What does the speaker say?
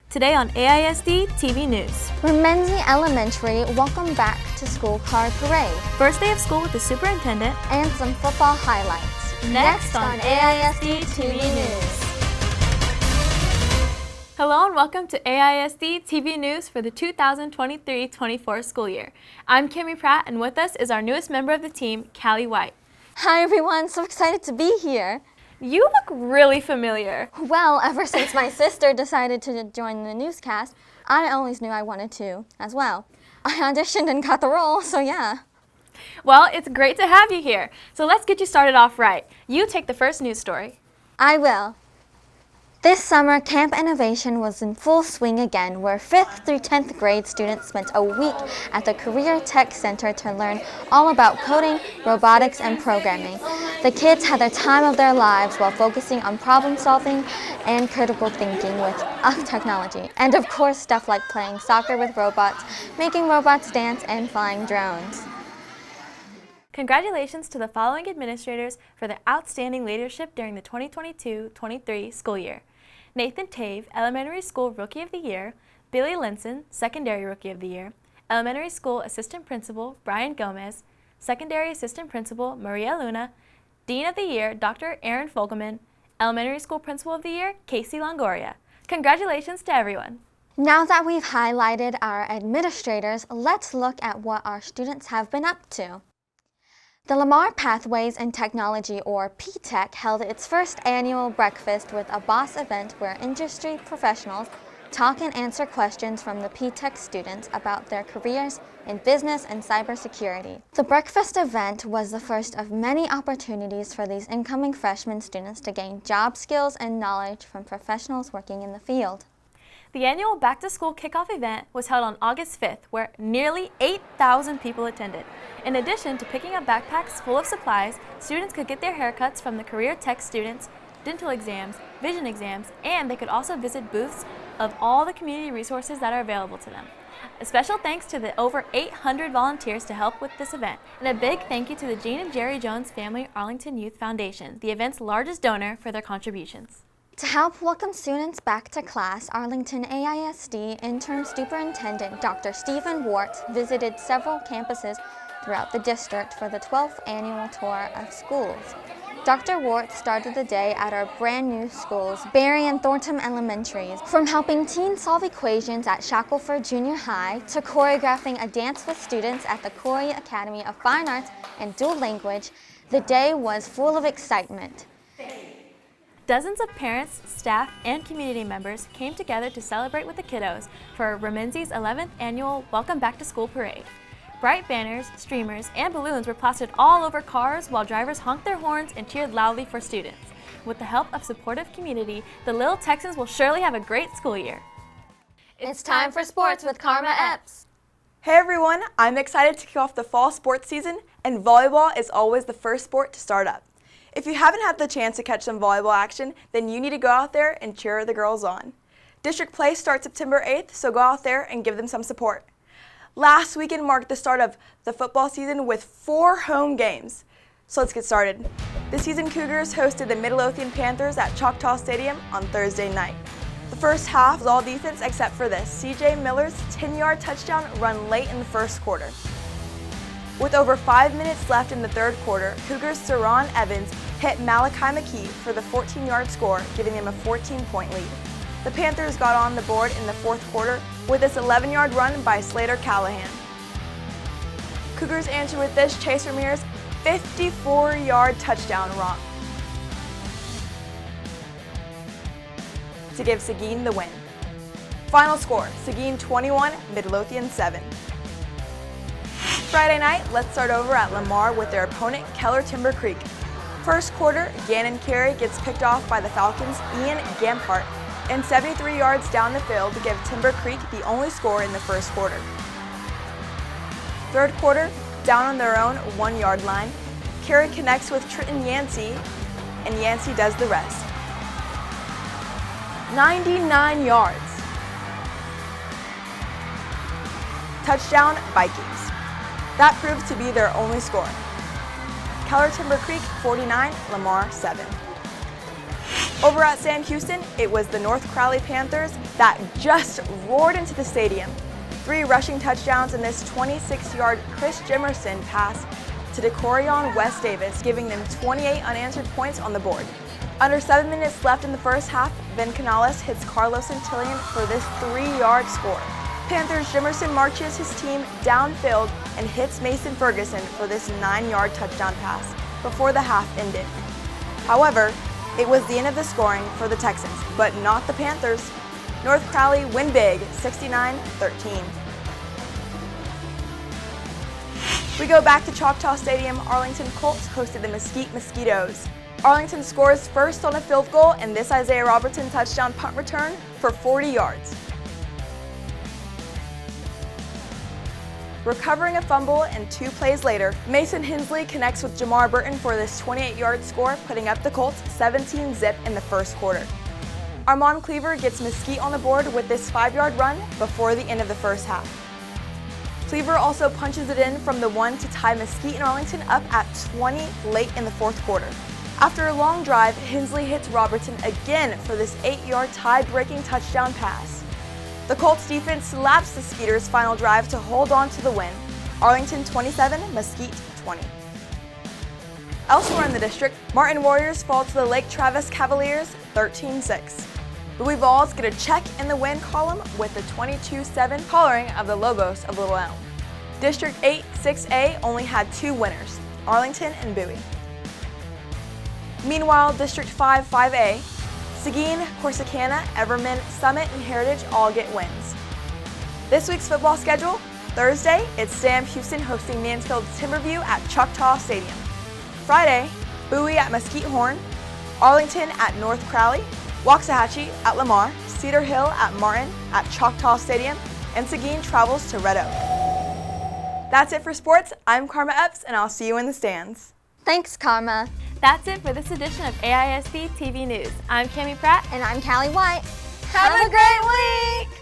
Today on AISD-TV News. Remynse Elementary welcome back to school car parade. First day of school with the superintendent. And some football highlights. Next on AISD-TV News. Hello and welcome to AISD-TV News for the 2023-24 school year. I'm Kimmy Pratt and with us is our newest member of the team, Callie White. Hi everyone, so excited to be here. You look really familiar. Well, ever since my sister decided to join the newscast, I always knew I wanted to as well. I auditioned and got the role, so yeah. Well, it's great to have you here. So let's get you started off right. You take the first news story. I will. This summer, Camp Innovation was in full swing again, where 5th through 10th grade students spent a week at the Career Tech Center to learn all about coding, robotics, and programming. The kids had the time of their lives while focusing on problem solving and critical thinking with technology. And of course, stuff like playing soccer with robots, making robots dance, and flying drones. Congratulations to the following administrators for their outstanding leadership during the 2022-23 school year. Nathan Tave, Elementary School Rookie of the Year; Billy Linson, Secondary Rookie of the Year; Elementary School Assistant Principal Brian Gomez; Secondary Assistant Principal Maria Luna; Dean of the Year Dr. Aaron Fogelman; Elementary School Principal of the Year Casey Longoria. Congratulations to everyone. Now that we've highlighted our administrators, let's look at what our students have been up to. The Lamar Pathways in Technology, or P-Tech, held its first annual breakfast with a boss event where industry professionals talk and answer questions from the P-Tech students about their careers in business and cybersecurity. The breakfast event was the first of many opportunities for these incoming freshman students to gain job skills and knowledge from professionals working in the field. The annual back-to-school kickoff event was held on August 5th, where nearly 8,000 people attended. In addition to picking up backpacks full of supplies, students could get their haircuts from the Career Tech students, dental exams, vision exams, and they could also visit booths of all the community resources that are available to them. A special thanks to the over 800 volunteers to help with this event, and a big thank you to the Jean and Jerry Jones Family Arlington Youth Foundation, the event's largest donor, for their contributions. To help welcome students back to class, Arlington AISD Interim Superintendent Dr. Stephen Wart visited several campuses throughout the district for the 12th annual tour of schools. Dr. Wart started the day at our brand new schools, Berry and Thornton Elementaries. From helping teens solve equations at Shackelford Junior High to choreographing a dance with students at the Corey Academy of Fine Arts and Dual Language, the day was full of excitement. Dozens of parents, staff, and community members came together to celebrate with the kiddos for Remynse's 11th annual Welcome Back to School Parade. Bright banners, streamers, and balloons were plastered all over cars while drivers honked their horns and cheered loudly for students. With the help of supportive community, the Little Texans will surely have a great school year. It's time for sports with Karma Epps. Hey everyone, I'm excited to kick off the fall sports season, and volleyball is always the first sport to start up. If you haven't had the chance to catch some volleyball action, then you need to go out there and cheer the girls on. District play starts September 8th, so go out there and give them some support. Last weekend marked the start of the football season with 4 home games. So let's get started. This season, Cougars hosted the Midlothian Panthers at Choctaw Stadium on Thursday night. The first half was all defense except for this C.J. Miller's 10-yard touchdown run late in the first quarter. With over 5 minutes left in the third quarter, Cougars' Saron Evans hit Malachi McKee for the 14-yard score, giving them a 14-point lead. The Panthers got on the board in the fourth quarter with this 11-yard run by Slater Callahan. Cougars answered with this Chase Ramirez 54-yard touchdown romp to give Seguin the win. Final score, Seguin 21, Midlothian 7. Friday night, let's start over at Lamar with their opponent, Keller Timber Creek. First quarter, Gannon Carey gets picked off by the Falcons' Ian Gampart, and 73 yards down the field to give Timber Creek the only score in the first quarter. Third quarter, down on their own 1-yard line, Carey connects with Trenton Yancey, and Yancey does the rest. 99 yards. Touchdown, Vikings. That proved to be their only score. Keller Timber Creek 49, Lamar 7. Over at Sam Houston, it was the North Crowley Panthers that just roared into the stadium. 3 rushing touchdowns in this 26-yard Chris Jimerson pass to DeCorion West Davis, giving them 28 unanswered points on the board. Under 7 minutes left in the first half, Vin Canales hits Carlos Antillian for this 3-yard score. Panthers Jimerson marches his team downfield and hits Mason Ferguson for this 9-yard touchdown pass before the half ended. However, it was the end of the scoring for the Texans, but not the Panthers. North Crowley win big, 69-13. We go back to Choctaw Stadium. Arlington Colts hosted the Mesquite Mosquitoes. Arlington scores first on a field goal and this Isaiah Robertson touchdown punt return for 40 yards. Recovering a fumble and 2 plays later, Mason Hensley connects with Jamar Burton for this 28-yard score, putting up the Colts 17-zip in the first quarter. Armand Cleaver gets Mesquite on the board with this 5-yard run before the end of the first half. Cleaver also punches it in from the 1 to tie Mesquite and Arlington up at 20 late in the fourth quarter. After a long drive, Hensley hits Robertson again for this 8-yard tie-breaking touchdown pass. The Colts defense slaps the Skeeters' final drive to hold on to the win. Arlington 27, Mesquite 20. Elsewhere in the district, Martin Warriors fall to the Lake Travis Cavaliers 13-6. Louis Vols get a check in the win column with the 22-7 collaring of the Lobos of Little Elm. District 8 6A only had 2 winners, Arlington and Bowie. Meanwhile, District 5 5A, Seguin, Corsicana, Everman, Summit, and Heritage all get wins. This week's football schedule: Thursday, it's Sam Houston hosting Mansfield's Timberview at Choctaw Stadium. Friday, Bowie at Mesquite Horn, Arlington at North Crowley, Waxahachie at Lamar, Cedar Hill at Martin at Choctaw Stadium, and Seguin travels to Red Oak. That's it for sports. I'm Karma Epps, and I'll see you in the stands. Thanks, Karma. That's it for this edition of AISD-TV News. I'm Cami Pratt. And I'm Callie White. Have a great week!